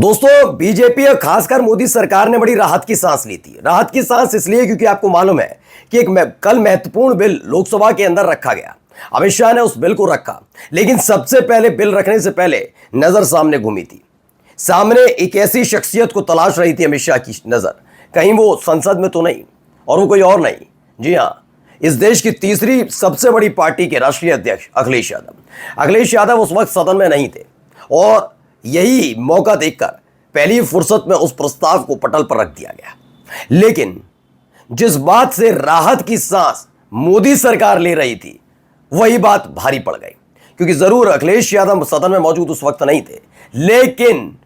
दोस्तों, बीजेपी और खासकर मोदी सरकार ने बड़ी राहत की सांस ली थी। राहत की सांस इसलिए क्योंकि आपको मालूम है कि कल महत्वपूर्ण बिल लोकसभा के अंदर रखा गया। अमित शाह ने उस बिल को रखा, लेकिन सबसे पहले बिल रखने से पहले नजर सामने घूमी थी। सामने एक ऐसी शख्सियत को तलाश रही थी अमित शाह की नजर, कहीं वो संसद में तो नहीं और वो कोई और नहीं। जी हाँ, इस देश की तीसरी सबसे बड़ी पार्टी के राष्ट्रीय अध्यक्ष अखिलेश यादव उस वक्त सदन में नहीं थे और यही मौका देखकर पहली फुर्सत में उस प्रस्ताव को पटल पर रख दिया गया। लेकिन जिस बात से राहत की सांस मोदी सरकार ले रही थी, वही बात भारी पड़ गई। क्योंकि जरूर अखिलेश यादव सदन में मौजूद उस वक्त नहीं थे, लेकिन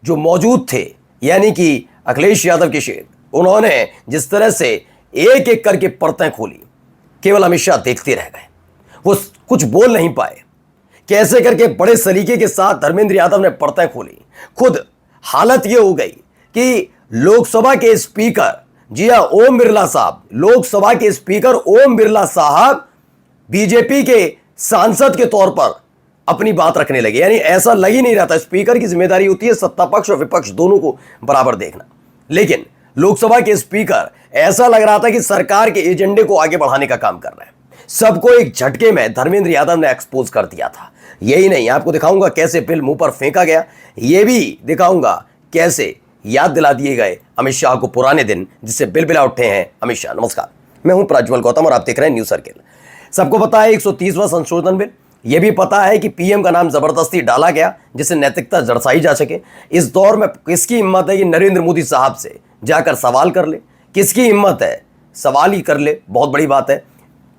जो मौजूद थे यानी कि अखिलेश यादव के शेर, उन्होंने जिस तरह से एक एक करके परतें खोली, केवल अमित शाह देखते रह गए। वो कुछ बोल नहीं पाए। कैसे करके बड़े सलीके के साथ धर्मेंद्र यादव ने परतें खोली। खुद हालत यह हो गई कि लोकसभा के स्पीकर, जी हां, ओम बिरला साहब, लोकसभा के स्पीकर ओम बिरला साहब बीजेपी के सांसद के तौर पर अपनी बात रखने लगे। यानी ऐसा लग ही नहीं रहा था। स्पीकर की जिम्मेदारी होती है सत्ता पक्ष और विपक्ष दोनों को बराबर देखना, लेकिन लोकसभा के स्पीकर ऐसा लग रहा था कि सरकार के एजेंडे को आगे बढ़ाने का काम कर रहे हैं। सबको एक झटके में धर्मेंद्र यादव ने एक्सपोज कर दिया था। यही नहीं, आपको दिखाऊंगा कैसे बिल मुंह पर फेंका गया। यह भी दिखाऊंगा कैसे याद दिला दिए गए अमित शाह को पुराने दिन जिससे बिलबिला उठे हैं अमित शाह। नमस्कार, मैं हूं प्रज्वल गौतम और आप देख रहे हैं न्यूज सर्किल। सबको पता है 130वां संशोधन बिल। यह भी पता है कि पीएम का नाम जबरदस्ती डाला गया जिससे नैतिकता दर्शाई जा सके। इस दौर में किसकी हिम्मत है कि नरेंद्र मोदी साहब से जाकर सवाल कर ले? किसकी हिम्मत है सवाल ही कर ले? बहुत बड़ी बात है।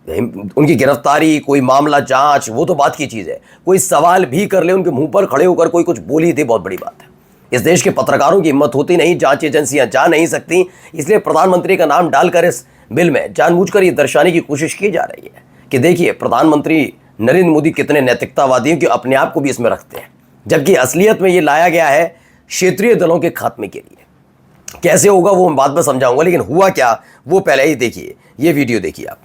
उनकी गिरफ्तारी, कोई मामला जांच, वो तो बात की चीज है। कोई सवाल भी कर ले, उनके मुंह पर खड़े होकर कोई कुछ बोल ही दे, बहुत बड़ी बात है। इस देश के पत्रकारों की हिम्मत होती नहीं, जांच एजेंसियां जा नहीं सकती, इसलिए प्रधानमंत्री का नाम डालकर इस बिल में जानबूझकर ये दर्शाने की कोशिश की जा रही है कि देखिए प्रधानमंत्री नरेंद्र मोदी कितने नैतिकतावादी हैं कि अपने आप को भी इसमें रखते हैं, जबकि असलियत में ये लाया गया है क्षेत्रीय दलों के खात्मे के लिए। कैसे होगा वो मैं बाद में समझाऊंगा, लेकिन हुआ क्या वो पहले ही देखिए। ये वीडियो देखिए आप।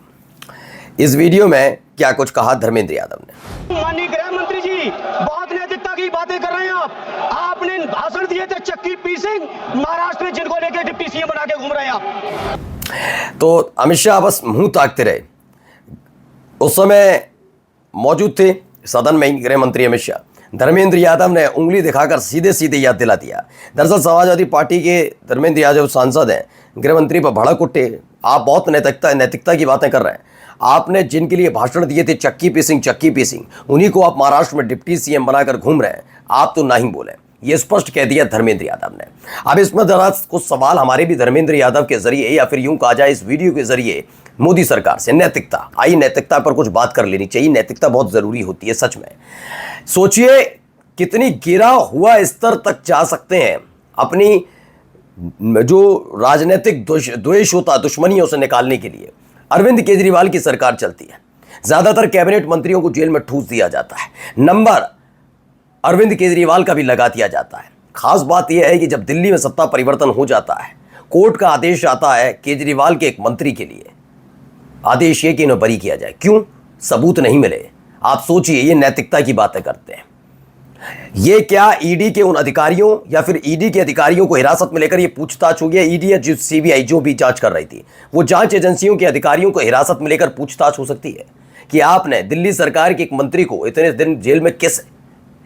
इस वीडियो में क्या कुछ कहा धर्मेंद्र यादव ने। माननीय गृह मंत्री जी, बहुत नैतिकता की बातें कर रहे हैं आप। आपने भाषण दिए थे चक्की पी सिंह, महाराष्ट्र में जिनको लेकर डिप्टी सीएम बना के घूम रहे हैं आप। तो अमित शाह बस मुंह ताकते रहे। उस समय मौजूद थे सदन में ही गृह मंत्री अमित शाह। धर्मेंद्र यादव ने उंगली दिखाकर सीधे सीधे याद दिला दिया। दरअसल समाजवादी पार्टी के धर्मेंद्र यादव सांसद हैं, गृह मंत्री पर भड़क उठे। आप बहुत नैतिकता की बातें कर रहे हैं। आपने जिनके लिए भाषण दिए थे चक्की पी सिंह, उन्हीं को आप महाराष्ट्र में डिप्टी सीएम बनाकर घूम रहे हैं। आप तो नहीं बोले, ये स्पष्ट कह दिया धर्मेंद्र यादव ने। अब इसमें जरा कुछ सवाल हमारे भी धर्मेंद्र यादव के जरिए, या फिर यूं कहा जाए इस वीडियो के जरिए, मोदी सरकार से। नैतिकता पर कुछ बात कर लेनी चाहिए। नैतिकता बहुत जरूरी होती है सच में। सोचिए कितनी गिरा हुआ स्तर तक जा सकते हैं अपनी जो राजनीतिक द्वेष होता, दुश्मनियों से निकालने के लिए। अरविंद केजरीवाल की सरकार चलती है, ज्यादातर कैबिनेट मंत्रियों को जेल में ठूस दिया जाता है, नंबर अरविंद केजरीवाल का भी लगा दिया जाता है। खास बात यह है कि जब दिल्ली में सत्ता परिवर्तन हो जाता है, कोर्ट का आदेश आता है केजरीवाल के एक मंत्री के लिए, आदेश ये कि इन्हें बरी किया जाए। क्यों? सबूत नहीं मिले। आप सोचिए, ये नैतिकता की बातें करते हैं। ये क्या ईडी के उन अधिकारियों या फिर ईडी के अधिकारियों को हिरासत में लेकर ये पूछताछ हो गया? ईडी या जो सीबीआई जो भी जांच कर रही थी, वो जांच एजेंसियों के अधिकारियों को हिरासत में लेकर पूछताछ हो सकती है कि आपने दिल्ली सरकार के एक मंत्री को इतने दिन जेल में किस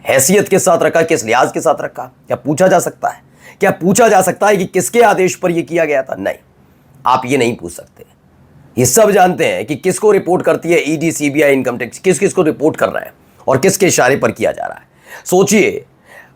हैसियत के साथ रखा, किस लिहाज के साथ रखा? क्या पूछा जा सकता है? क्या पूछा जा सकता है कि किसके आदेश पर यह किया गया था? नहीं, आप ये नहीं पूछ सकते। ये सब जानते हैं कि किसको रिपोर्ट करती है ईडी, सीबीआई, इनकम टैक्स, किस किस को रिपोर्ट कर रहे हैं और किसके इशारे पर किया जा रहा है। सोचिए,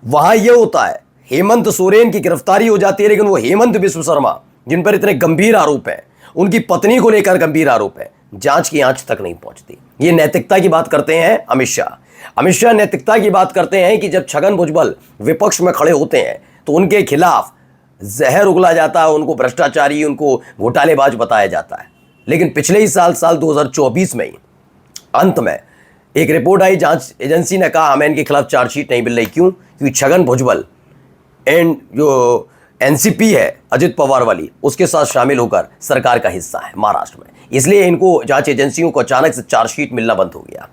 वहां यह होता है हेमंत सोरेन की गिरफ्तारी हो जाती है, लेकिन वो हेमंत बिस्व शर्मा जिन पर इतने गंभीर आरोप हैं, उनकी पत्नी को लेकर गंभीर आरोप है, जांच की आंच तक नहीं पहुंचती। ये नैतिकता की बात करते हैं अमित शाह नैतिकता की बात करते हैं कि जब छगन भुजबल विपक्ष में खड़े होते हैं तो उनके खिलाफ जहर उगला जाता है, उनको भ्रष्टाचारी, उनको घोटालेबाज बताया जाता है। लेकिन पिछले ही साल 2024 में ही अंत में एक रिपोर्ट आई, जांच एजेंसी ने कहा हमें इनके खिलाफ चार्जशीट नहीं मिल रही। क्यों? क्योंकि छगन भुजबल एंड जो एनसीपी है अजित पवार वाली, उसके साथ शामिल होकर सरकार का हिस्सा है महाराष्ट्र में, इसलिए इनको जांच एजेंसियों को अचानक से चार्जशीट मिलना बंद हो गया।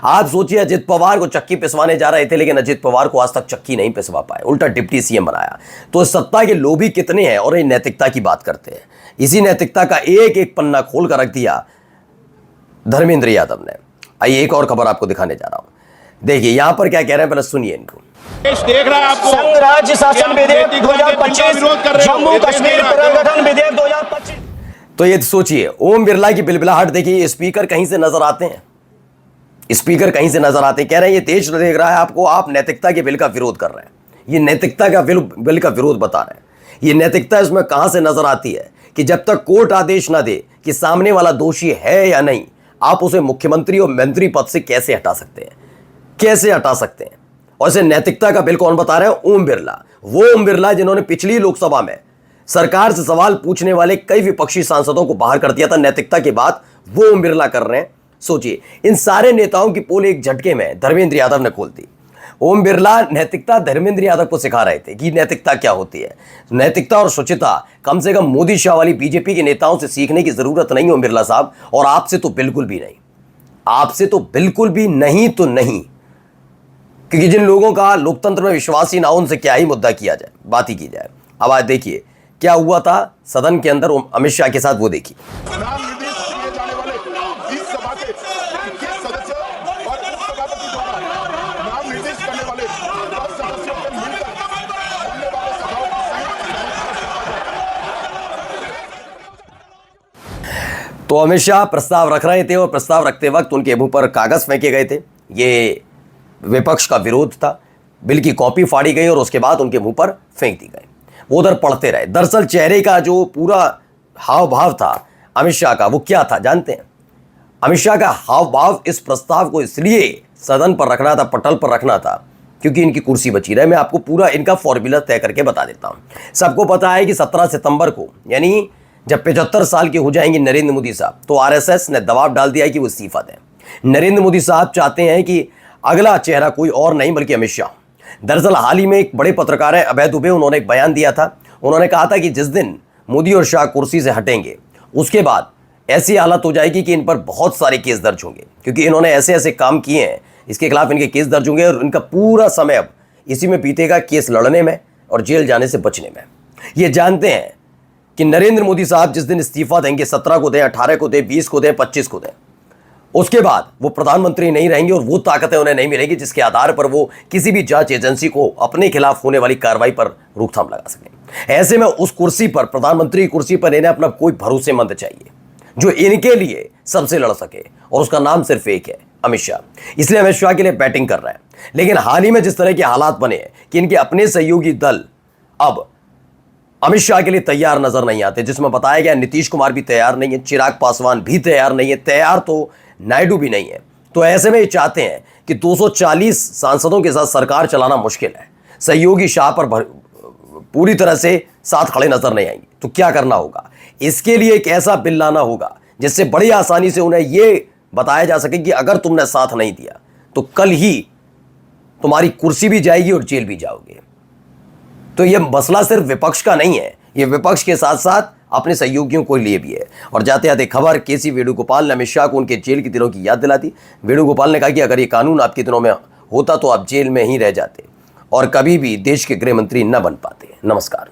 आप सोचिए, अजित पवार को चक्की पिसवाने जा रहे थे, लेकिन अजित पवार को आज तक चक्की नहीं पिसवा पाए, उल्टा डिप्टी सीएम बनाया। तो सत्ता के लोभी कितने हैं और ये नैतिकता की बात करते हैं। इसी नैतिकता का एक एक पन्ना खोल कर रख दिया धर्मेंद्र यादव ने। आइए एक और खबर आपको दिखाने जा रहा हूं। देखिए यहां पर क्या कह रहे हैं, पहले सुनिए इनको। देख रहा है आपको संघ राज्य शासन विधेयक 2025, जम्मू कश्मीर पुनर्गठन विधेयक 2025। तो ये सोचिए, ओम बिरला की बिलबिलाहट देखिए, स्पीकर कहीं से नजर आते हैं, स्पीकर कहीं से नजर आते हैं। कह रहे हैं ये देश देख रहा है आपको, आप नैतिकता के बिल का विरोध कर रहे हैं। ये नैतिकता का बिल का विरोध बता रहे हैं। ये नैतिकता इसमें कहां से नजर आती है कि जब तक कोर्ट आदेश ना दे कि सामने वाला दोषी है या नहीं, आप उसे मुख्यमंत्री और मंत्री पद से कैसे हटा सकते हैं, कैसे हटा सकते हैं। और इसे नैतिकता का बिल कौन बता रहे हैं? ओम बिरला। वो ओम बिरला जिन्होंने पिछली लोकसभा में सरकार से सवाल पूछने वाले कई विपक्षी सांसदों को बाहर कर दिया था नैतिकता के बाद, वो ओम बिरला कर रहे हैं। सोचिए, इन सारे नेताओं की पोल एक झटके में धर्मेंद्र यादव ने खोल दी। ओम बिरला नैतिकता धर्मेंद्र यादव को सिखा रहे थे कि नैतिकता क्या होती है। नैतिकता और शुचिता कम से कम मोदी शाह वाली बीजेपी के नेताओं से सीखने की जरूरत नहीं ओम बिरला साहब, और आपसे तो बिल्कुल भी नहीं, आपसे तो बिल्कुल भी नहीं तो नहीं। क्योंकि जिन लोगों का लोकतंत्र में विश्वास ही ना हो, उनसे क्या ही मुद्दा किया जाए, बात ही की जाए। अब आज देखिए क्या हुआ था सदन के अंदर अमित शाह के साथ, वो देखिए। नाम निर्देश किए जाने वाले इस सभा के 21 सदस्य और उपसभापति द्वारा नाम निर्देश करने वाले 10 सदस्यों को मिलकर बनने वाले सभाओं की तो अमित शाह प्रस्ताव रख रहे थे और प्रस्ताव रखते वक्त उनके मुंह पर कागज फेंके गए थे। ये विपक्ष का विरोध था। बिल की कॉपी फाड़ी गई और उसके बाद उनके मुंह पर फेंक दी गई। वो उधर पढ़ते रहे। दरअसल चेहरे का जो पूरा हाव भाव था अमित शाह का, वो क्या था जानते हैं? अमित शाह का हाव भाव इस प्रस्ताव को इसलिए सदन पर रखना था, पटल पर रखना था, क्योंकि इनकी कुर्सी बची रहे। मैं आपको पूरा इनका फॉर्मूला तय करके बता देता हूं। सबको पता है कि 17 सितंबर को, यानी जब 75 साल के हो जाएंगे नरेंद्र मोदी साहब, तो आरएसएस ने दबाव डाल दिया कि वो इस्तीफा दें। नरेंद्र मोदी साहब चाहते हैं कि अगला चेहरा कोई और नहीं बल्कि अमित शाह। दरअसल हाल ही में एक बड़े पत्रकार है अभय दुबे, उन्होंने एक बयान दिया था। उन्होंने कहा था कि जिस दिन मोदी और शाह कुर्सी से हटेंगे, उसके बाद ऐसी हालत हो जाएगी कि इन पर बहुत सारे केस दर्ज होंगे, क्योंकि इन्होंने ऐसे ऐसे काम किए हैं, इसके खिलाफ इनके केस दर्ज होंगे और इनका पूरा समय अब इसी में बीतेगा, केस लड़ने में और जेल जाने से बचने में। ये जानते हैं कि नरेंद्र मोदी साहब जिस दिन इस्तीफा देंगे, 17 को दें, 18 को दें, 20 को दें, 25 को दें, उसके बाद वो प्रधानमंत्री नहीं रहेंगे और वो ताकतें उन्हें नहीं मिलेंगी जिसके आधार पर वो किसी भी जांच एजेंसी को अपने खिलाफ होने वाली कार्रवाई पर रोकथाम लगा सकें। ऐसे में उस कुर्सी पर, प्रधानमंत्री की कुर्सी पर इन्हें अपना कोई भरोसेमंद चाहिए जो इनके लिए सबसे लड़ सके, और उसका नाम सिर्फ एक है, अमित शाह। इसलिए अमित शाह के लिए बैटिंग कर रहा है। लेकिन हाल ही में जिस तरह के हालात बने कि इनके अपने सहयोगी दल अब अमित शाह के लिए तैयार नजर नहीं आते, जिसमें बताया गया नीतीश कुमार भी तैयार नहीं है, चिराग पासवान भी तैयार नहीं है, तैयार तो नायडू भी नहीं है। तो ऐसे में ये चाहते हैं कि 240 सांसदों के साथ सरकार चलाना मुश्किल है, सहयोगी शाह पर पूरी तरह से साथ खड़े नजर नहीं आएंगे। तो क्या करना होगा? इसके लिए एक ऐसा बिल लाना होगा जिससे बड़ी आसानी से उन्हें यह बताया जा सके कि अगर तुमने साथ नहीं दिया तो कल ही तुम्हारी कुर्सी भी जाएगी और जेल भी जाओगे। तो यह मसला सिर्फ विपक्ष का नहीं है, यह विपक्ष के साथ साथ अपने सहयोगियों को लिए भी है। और जाते जाते खबर, केसी वेणुगोपाल ने अमित शाह को उनके जेल के दिनों की याद दिला दी। वेणुगोपाल ने कहा कि अगर ये कानून आपके दिनों में होता तो आप जेल में ही रह जाते और कभी भी देश के गृह मंत्री न बन पाते। नमस्कार।